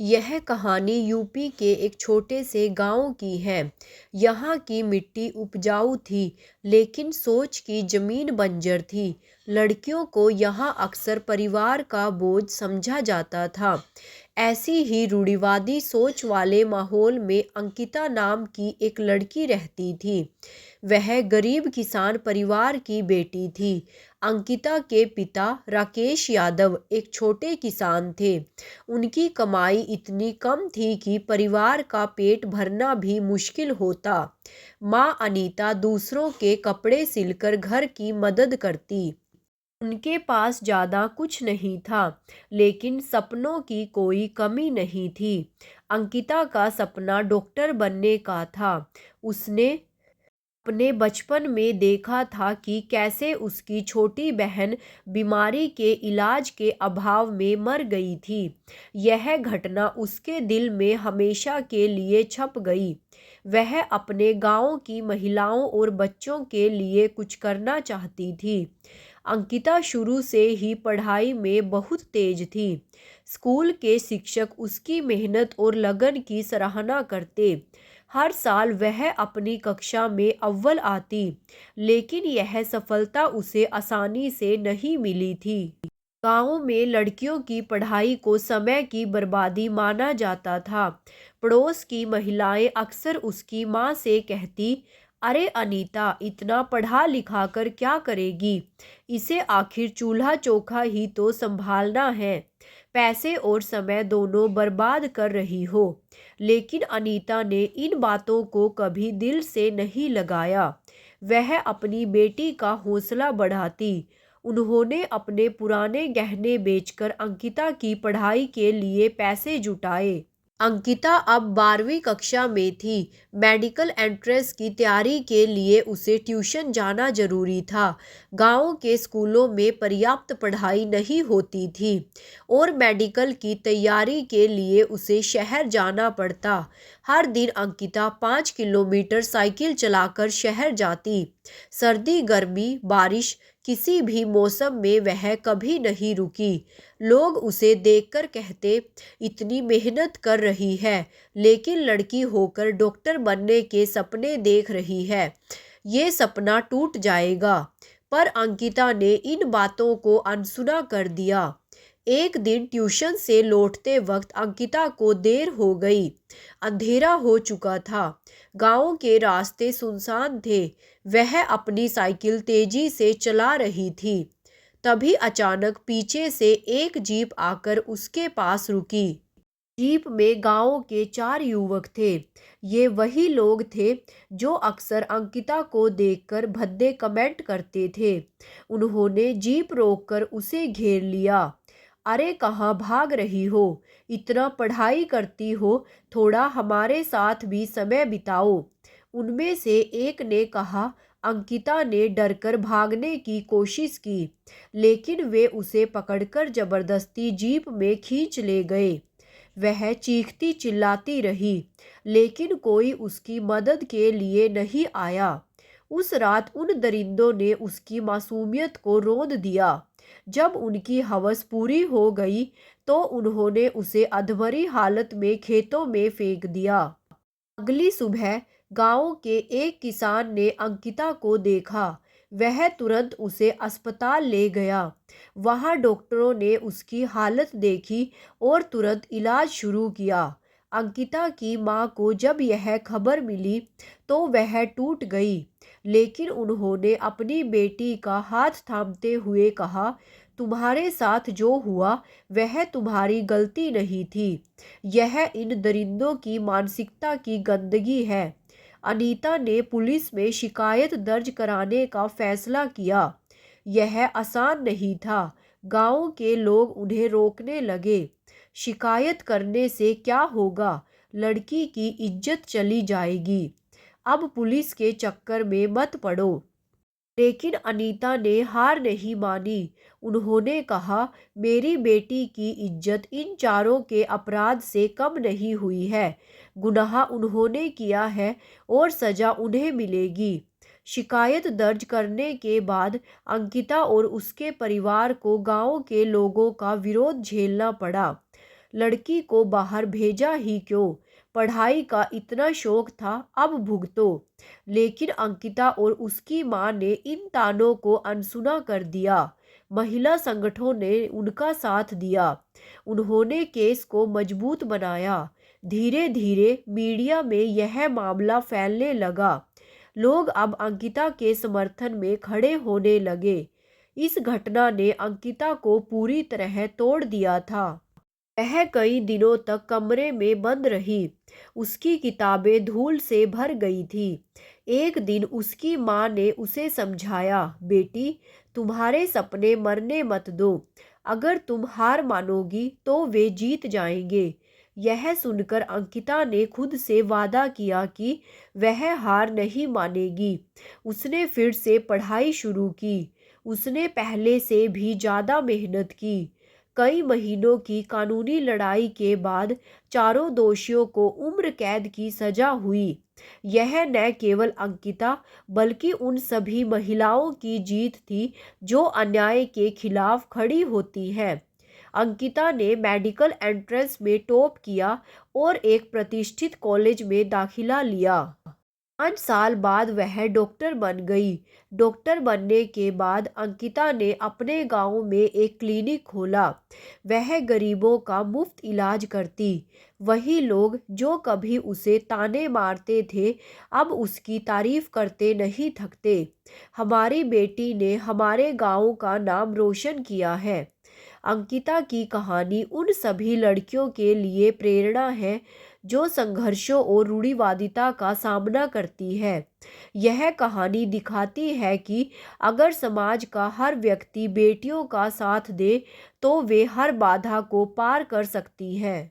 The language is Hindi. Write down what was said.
यह कहानी यूपी के एक छोटे से गांव की है। यहाँ की मिट्टी उपजाऊ थी, लेकिन सोच की जमीन बंजर थी। लड़कियों को यहाँ अक्सर परिवार का बोझ समझा जाता था। ऐसी ही रूढ़िवादी सोच वाले माहौल में अंकिता नाम की एक लड़की रहती थी। वह गरीब किसान परिवार की बेटी थी। अंकिता के पिता राकेश यादव एक छोटे किसान थे। उनकी कमाई इतनी कम थी कि परिवार का पेट भरना भी मुश्किल होता। माँ अनीता दूसरों के कपड़े सिलकर घर की मदद करती। उनके पास ज़्यादा कुछ नहीं था, लेकिन सपनों की कोई कमी नहीं थी। अंकिता का सपना डॉक्टर बनने का था। उसने अपने बचपन में देखा था कि कैसे उसकी छोटी बहन बीमारी के इलाज के अभाव में मर गई थी। यह घटना उसके दिल में हमेशा के लिए छप गई। वह अपने गांव की महिलाओं और बच्चों के लिए कुछ करना चाहती थी। अंकिता शुरू से ही पढ़ाई में बहुत तेज थी। स्कूल के शिक्षक उसकी मेहनत और लगन की सराहना करते। हर साल वह अपनी कक्षा में अव्वल आती, लेकिन यह सफलता उसे आसानी से नहीं मिली थी। गांव में लड़कियों की पढ़ाई को समय की बर्बादी माना जाता था। पड़ोस की महिलाएं अक्सर उसकी माँ से कहती, अरे अनीता, इतना पढ़ा लिखा कर क्या करेगी? इसे आखिर चूल्हा चौका ही तो संभालना है। पैसे और समय दोनों बर्बाद कर रही हो। लेकिन अनीता ने इन बातों को कभी दिल से नहीं लगाया। वह अपनी बेटी का हौसला बढ़ाती। उन्होंने अपने पुराने गहने बेचकर अंकिता की पढ़ाई के लिए पैसे जुटाए। अंकिता अब 12वीं कक्षा में थी। मेडिकल एंट्रेंस की तैयारी के लिए उसे ट्यूशन जाना जरूरी था। गांव के स्कूलों में पर्याप्त पढ़ाई नहीं होती थी और मेडिकल की तैयारी के लिए उसे शहर जाना पड़ता। हर दिन अंकिता 5 किलोमीटर साइकिल चलाकर शहर जाती। सर्दी, गर्मी, बारिश, किसी भी मौसम में वह कभी नहीं रुकी। लोग उसे देखकर कहते, इतनी मेहनत कर रही है, लेकिन लड़की होकर डॉक्टर बनने के सपने देख रही है, ये सपना टूट जाएगा। पर अंकिता ने इन बातों को अनसुना कर दिया। एक दिन ट्यूशन से लौटते वक्त अंकिता को देर हो गई। अंधेरा हो चुका था। गांव के रास्ते सुनसान थे। वह अपनी साइकिल तेजी से चला रही थी। तभी अचानक पीछे से एक जीप आकर उसके पास रुकी। जीप में गांव के 4 युवक थे। ये वही लोग थे जो अक्सर अंकिता को देखकर भद्दे कमेंट करते थे। उन्होंने जीप रोककर उसे घेर लिया। अरे, कहाँ भाग रही हो? इतना पढ़ाई करती हो, थोड़ा हमारे साथ भी समय बिताओ। उनमें से एक ने कहा। अंकिता ने डरकर भागने की कोशिश की, लेकिन वे उसे पकड़कर जबरदस्ती जीप में खींच ले गए। वह चीखती चिल्लाती रही, लेकिन कोई उसकी मदद के लिए नहीं आया। उस रात उन दरिंदों ने उसकी मासूमियत को रौंद दिया। जब उनकी हवस पूरी हो गई, तो उन्होंने उसे अधमरी हालत में खेतों में फेंक दिया। अगली सुबह गांव के एक किसान ने अंकिता को देखा। वह तुरंत उसे अस्पताल ले गया। वहां डॉक्टरों ने उसकी हालत देखी और तुरंत इलाज शुरू किया। अंकिता की मां को जब यह खबर मिली तो वह टूट गई, लेकिन उन्होंने अपनी बेटी का हाथ थामते हुए कहा, तुम्हारे साथ जो हुआ वह तुम्हारी गलती नहीं थी। यह इन दरिंदों की मानसिकता की गंदगी है। अनीता ने पुलिस में शिकायत दर्ज कराने का फैसला किया। यह आसान नहीं था। गांव के लोग उन्हें रोकने लगे। शिकायत करने से क्या होगा? लड़की की इज्जत चली जाएगी। अब पुलिस के चक्कर में मत पड़ो। लेकिन अनीता ने हार नहीं मानी। उन्होंने कहा, मेरी बेटी की इज्जत इन चारों के अपराध से कम नहीं हुई है। गुनाह उन्होंने किया है और सजा उन्हें मिलेगी। शिकायत दर्ज करने के बाद अंकिता और उसके परिवार को गांव के लोगों का विरोध झेलना पड़ा। लड़की को बाहर भेजा ही क्यों, पढ़ाई का इतना शौक था, अब भुगतो। लेकिन अंकिता और उसकी माँ ने इन तानों को अनसुना कर दिया। महिला संगठनों ने उनका साथ दिया। उन्होंने केस को मजबूत बनाया। धीरे धीरे मीडिया में यह मामला फैलने लगा। लोग अब अंकिता के समर्थन में खड़े होने लगे। इस घटना ने अंकिता को पूरी तरह तोड़ दिया था। वह कई दिनों तक कमरे में बंद रही। उसकी किताबें धूल से भर गई थी। एक दिन उसकी माँ ने उसे समझाया, बेटी, तुम्हारे सपने मरने मत दो। अगर तुम हार मानोगी तो वे जीत जाएंगे। यह सुनकर अंकिता ने खुद से वादा किया कि वह हार नहीं मानेगी। उसने फिर से पढ़ाई शुरू की। उसने पहले से भी ज़्यादा मेहनत की। कई महीनों की कानूनी लड़ाई के बाद चारों दोषियों को उम्र कैद की सजा हुई। यह न केवल अंकिता बल्कि उन सभी महिलाओं की जीत थी जो अन्याय के खिलाफ खड़ी होती हैं। अंकिता ने मेडिकल एंट्रेंस में टॉप किया और एक प्रतिष्ठित कॉलेज में दाखिला लिया। 5 साल बाद वह डॉक्टर बन गई। डॉक्टर बनने के बाद अंकिता ने अपने गांव में एक क्लिनिक खोला। वह गरीबों का मुफ्त इलाज करती। वही लोग जो कभी उसे ताने मारते थे अब उसकी तारीफ करते नहीं थकते। हमारी बेटी ने हमारे गांव का नाम रोशन किया है। अंकिता की कहानी उन सभी लड़कियों के लिए प्रेरणा है जो संघर्षों और रूढ़िवादिता का सामना करती है। यह कहानी दिखाती है कि अगर समाज का हर व्यक्ति बेटियों का साथ दे तो वे हर बाधा को पार कर सकती हैं।